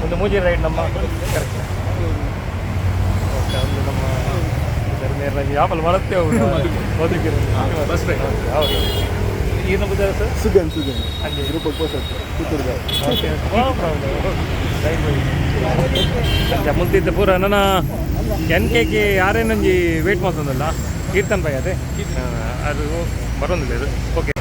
ಒಂದು ಮೂಜಿ ರೈಡ್ ನಮ್ಮ ಕರೆಕ್ಟ್ ಓಕೆ ಒಂದು ನಮ್ಮ ನೇರವಾಗಿ ಯಾಪಲ್ಲಿ ಬರುತ್ತೆ ಬದುಕಿರೋ ಬಸ್ ರೈಡ್ ಹೌದು ಏನು ಬುದ್ಧ ಸರ್ ಸುಗನ್ ಅಲ್ಲಿ ರೂಪಕ್ಕೆ ಓಕೆ ಮುಂದಿದ್ದ ಪೂರ ನನ್ನ ಎನ್ ಕೆಗೆ ಯಾರೇನಂಜಿ ವೇಟ್ ಮಾಡ್ತಂದಲ್ಲ ಕೀರ್ತನ್ ಬಾಯ್ ಅದೇ ಅದು ಬರೋದಿಲ್ಲ ಇದು ಓಕೆ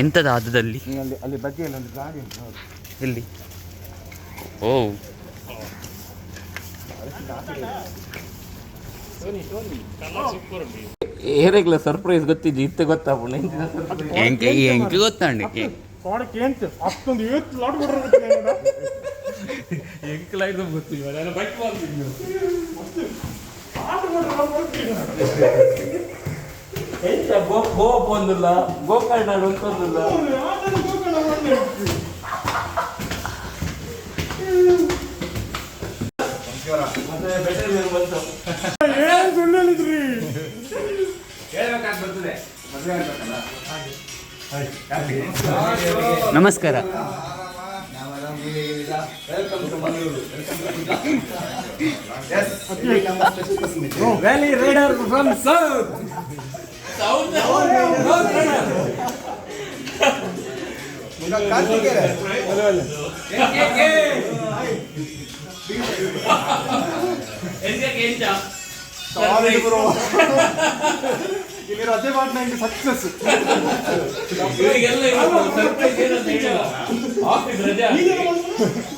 ಎಂಥದ್ದು ಆದದಲ್ಲಿ ಅಲ್ಲಿ ಬದಿಯಲ್ಲಿ ಒಂದು ಗಾಡಿ ಉಂಟು ಎಲ್ಲಿ ಓ ಏರೆಗ್ಲ ಸರ್ಪ್ರೈಸ್ ಗೊತ್ತಿದ್ದು ಇತ್ತೆ ಗೊತ್ತಾಪುಣ ಎಂಕೆ ಗೊತ್ತಾಂಡಿ ಅಷ್ಟೊಂದು ಎಂಕ್ಲಾಯ್ದು ಗೊತ್ತಿಲ್ಲ ನಾನು ಬೈಕ್ ಗೋಪ್ ಒಂದಿಲ್ಲ ಗೋಕರ್ಣ ಒಂದಿಲ್ಲ ನಮಸ್ಕಾರ ವ್ಯಾಲಿ ರೈಡರ್ ಫ್ರಮ್ ಸೌತ್ ಇಲ್ಲಿ ರಜೆ ಮಾಡಿ ನಂಗೆ ಸಕ್ಸಸ್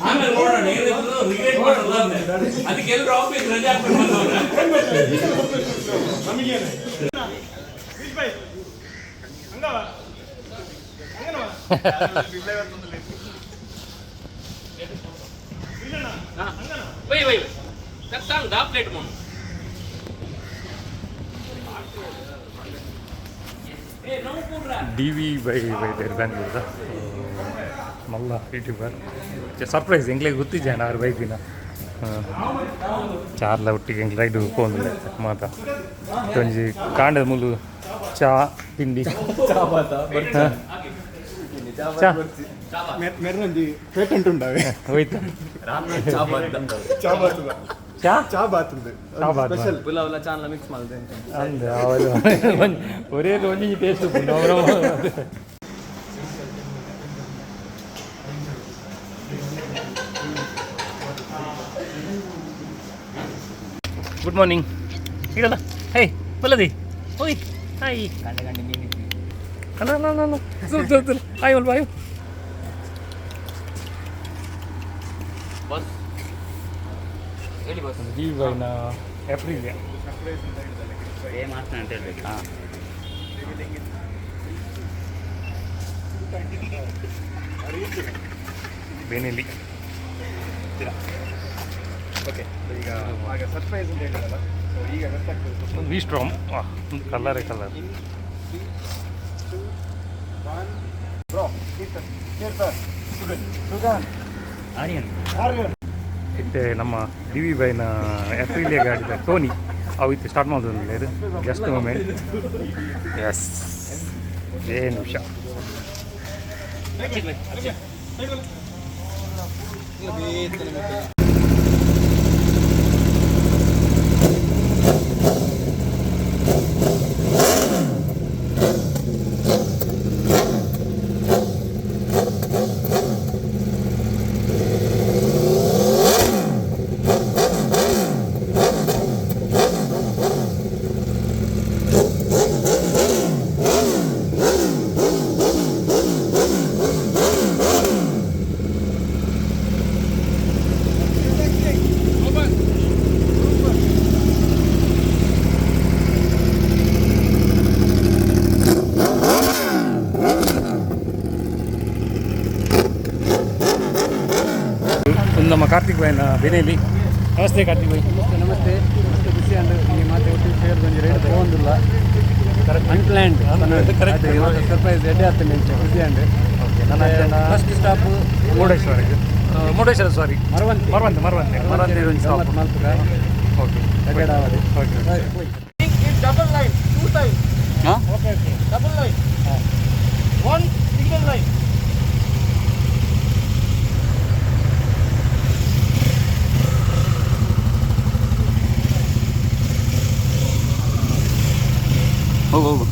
ಆಮೇಲೆ ನೋಡೋಣ ಅದಕ್ಕೆಲ್ಲರೂ ಆಫೀಸ್ ರಜೆ ಹಾಕೊಂಡು ನಮಗೇನೆ DV by their Bangalore ಮಲ್ಲ ಯೂಟ್ಯೂಬರ್ ಸರ್ಪ್ರೈಸ್ ಎಂಗ್ಲಿಗೆ ಗೊತ್ತಿದ್ದೇನೆ ಅವ್ರ ಬೈಕಿನ ಚಾರ್ಲ ಒಟ್ಟಿಗೆ ಎಂಗ್ಲ ರೈಡು ಹೋಗಿಲ್ಲ ಮಾತ ಒಂಜಿ ಕಾಂಡದ ಮೂಲು ಚಾ ತಿಂಡಿ ಚಾ ಮೇರೊಂಜಿ ಪೇಟೆಂಟ್ ಉಂಡಾವೆ ಹೋಯ್ತಾ ಚಾ ಬಾತ್ ಉಂಟು ಸ್ಪೆಷಲ್ ಪುಲಾವ್ಲ ಚಾನ್ಲ ಮಿಕ್ಸ್ ಮಾಡಿದೆ ಅಂದೆ ಅವರು ಒರೇ ಒಂಜಿ ಟೇಸ್ಟ್ ಗುಡ್ ಮಾರ್ನಿಂಗ್ ಈಗಲ್ಲ ಹೇ ಬಲ್ಲದಿ ಹೋಯ್ ಹಾಯ್ ಗಂಟೆ ಗಂಟೆ ಮೀನಿದ್ವಿ ಅಲ್ಲ ಹಾಯ್ ಒಲ್ ಬಾಯ್ ಬಸ್ ಹೇಳಿ ಬಸ್ ಡಿ ವೈನ ಏಪ್ರಿಲ್ ಮಾತನಾಡ್ತಾ ಹೇಳ್ಬೇಕು ಬೇನೆಲಿ ಓಕೆ ಈಗ ಆಗ ಸರ್ಪ್ರೈಸ್ ಅಂತ ಹೇಳಿದಲ್ಲ ಸೊ ಈಗ ಗೊತ್ತಾಗ್ತದೆ ಒಂದು ವಿ ಸ್ಟ್ರಾಮ್ ಕಲರೇ ಕಲರ್ ಬ್ರೋ ಸರ್ ಸುಗನ್ ಆರ್ಯನ್ ಇತ್ತೆ ನಮ್ಮ ಡಿ ವಿ ಬೈನ ಏಪ್ರಿಲಿಯ ಗಾಡಿದ ಟೋನಿ ಅವು ಇತ್ತು ಸ್ಟಾರ್ಟ್ ಮಾಡೋದಿಲ್ಲ ಇದು ಜಸ್ಟ್ ಮೂಮೆಂಟ್ ಎಸ್ ಏನು ನಿಮಿಷ ನಮ್ಮ ಕಾರ್ತಿಕ್ ಬಾಯ್ನ ಬೆನೆಯಲ್ಲಿ ನಮಸ್ತೆ ಕಾರ್ತಿಕ್ ಬಾಯ್ ನಮಸ್ತೆ ಬಿಸಿ ಅಂಡ್ ಈ ಮಾತು ಶೇರ್ ಬಂದಿರಿ ಹೋಗೋದಿಲ್ಲ ಅನ್ಪ್ಲ್ಯಾಂಡ್ ಕರೆಕ್ಟ್ ಸರ್ಪ್ರೈಸ್ ಎಡ್ಡೆ ಆಗ್ತದೆ ಬಿಸಿ ಅಂಡ್ ಓಕೆ ನನ್ನ first stop Murudeshwar sorry Maravanthe ಒಂದು stop okay double line 2 time ಹಾಂ okay double line 1 single line ಹೋಗು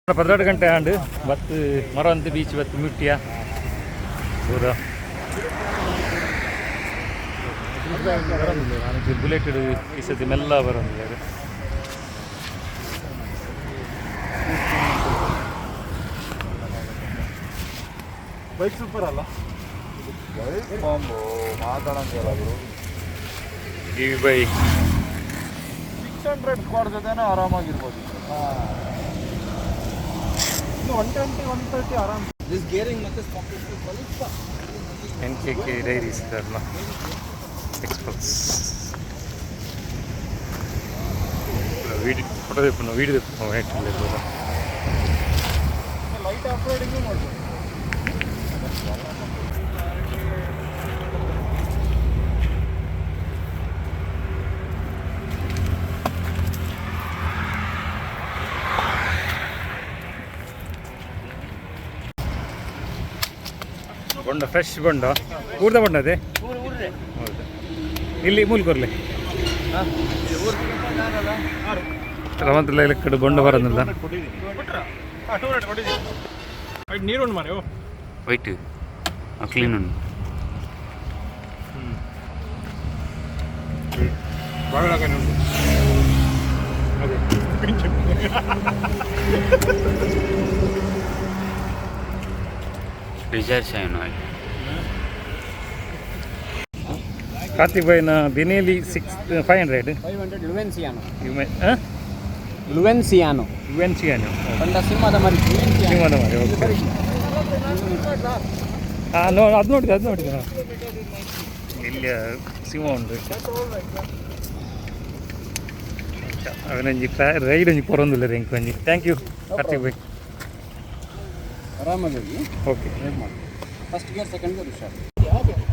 ಪದ್ರಾಡು ಗಂಟೆ ಆಂಡು ಬತ್ತು ಮರವಂತ ಬೀಚ್ ಬತ್ತು ಮುಟ್ಟಿಯ ಪೂರ ಬುಲೆಟ್ ಈ ಸತಿ ಮೆಲ್ಲ ಬರೋದಿಲ್ಲ ಬೈಕ್ ಸೂಪರ್ ಅಲ್ಲ ಮಾತಾಡಂಗಿಲ್ಲ ಡಿ ವಿ ಬೈ 600 ಸ್ಕ್ವಾಡ್ ಜೊತೆನೇ ಆರಾಮಾಗಿರ್ಬೋದು 120 130 ಆರಾಮ್ ದಿಸ್ ಗೇರಿಂಗ್ ಮತ್ತೆ ಸ್ವಲ್ಪ NKK ಡೈರೀಸ್ ಇದಲ್ಲ ಎಕ್ಸ್ಪಲ್ಸ್ ವೀಡಿಯೋ ಫೋಟೋ ತೆಪ್ಪು ವೀಡಿಯೋ ತೆಪ್ಪು ಹೇಳ್ತಿಲ್ಲ ಲೈಟ್ ಆಫ್ ರೈಡಿಂಗು ಮಾಡ್ಬೋದು ಬೊಂಡ ಫ್ರೆಶ್ ಬೊಂಡ ಊರ್ದ ಬೊಂಡ ಅದೇ ಹೌದು ಇಲ್ಲಿ ಮೂಲ್ಕೊರ್ಲೆ ರವಂತಲ್ಲ ಇಲ್ಲ ಕಡೆ ಬೊಂಡ ಬರೋದಿಲ್ಲ ನೀರು ಮಾರೆ ವೈಟ್ ಕ್ಲೀನ್ ಉಂಟು బాగా ఉంది అదే కొంచెం ರಿಸರ್ಚ್ ಏನು ಕಾರ್ತಿಕ್ ಬಾಯ್ನ ದಿನೇಲಿ 500 500 ಲುವೆನ್ಸಿಯಾನೋ ಲುವೆನ್ಸಿಯಾನೋ ಯುವೆನ್ಸಿಯಾನು ಪಂಡ ಸಿಂಹದ ಮರಿ ಸಿಂಹದ ಮರಿ ಓಕೆ ಅದು ನೋಡಿದೆ ಇಲ್ಲಿ ಸಿಂಹ ಉಂಟು ಅವನೊಂಜಿ ರೈಡ್ ಒಂಜಿ ಕೊರೊಂದುಲ್ಲ ರೆಂಕ್ ಒಂಜಿ ಥ್ಯಾಂಕ್ ಯು ಕಾರ್ತಿಕ್ ಬಾಯ್ ಆರಾಮಾಗಿ okay first gear second gear ಹುಷಾರು